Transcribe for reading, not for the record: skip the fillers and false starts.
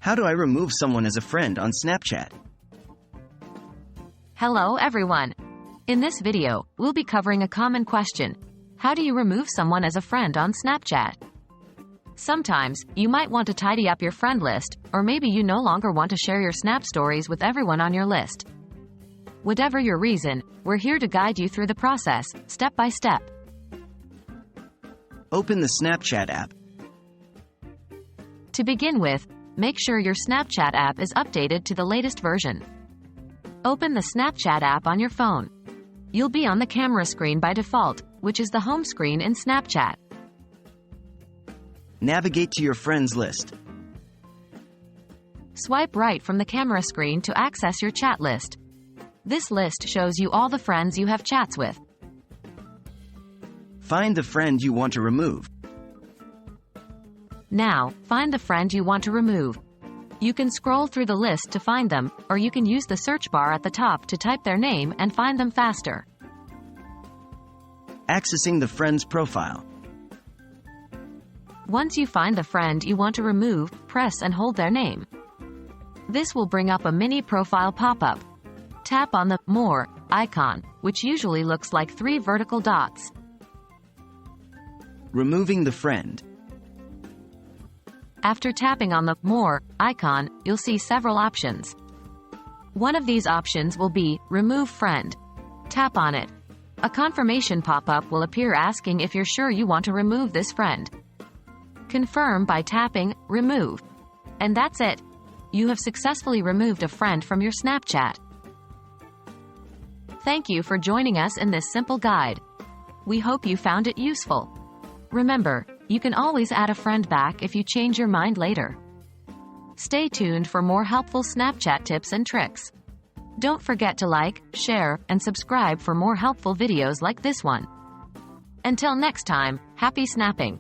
How do I remove someone as a friend on Snapchat? Hello everyone! In this video, we'll be covering a common question. How do you remove someone as a friend on Snapchat? Sometimes, you might want to tidy up your friend list, or maybe you no longer want to share your Snap stories with everyone on your list. Whatever your reason, we're here to guide you through the process, step by step. Open the Snapchat app. To begin with, make sure your Snapchat app is updated to the latest version. Open the Snapchat app on your phone. You'll be on the camera screen by default, which is the home screen in Snapchat. Navigate to your friends list. Swipe right from the camera screen to access your chat list. This list shows you all the friends you have chats with. Find the friend you want to remove. Now, find the friend you want to remove. You can scroll through the list to find them, or you can use the search bar at the top to type their name and find them faster. Accessing the friend's profile. Once you find the friend you want to remove, press and hold their name. This will bring up a mini profile pop-up. Tap on the More icon, which usually looks like 3 vertical dots. Removing the friend. After tapping on the More icon, you'll see several options. One of these options will be Remove Friend. Tap on it. A confirmation pop-up will appear asking if you're sure you want to remove this friend. Confirm by tapping Remove. And that's it. You have successfully removed a friend from your Snapchat. Thank you for joining us in this simple guide. We hope you found it useful. Remember, you can always add a friend back if you change your mind later. Stay tuned for more helpful Snapchat tips and tricks. Don't forget to like, share, and subscribe for more helpful videos like this one. Until next time, happy snapping!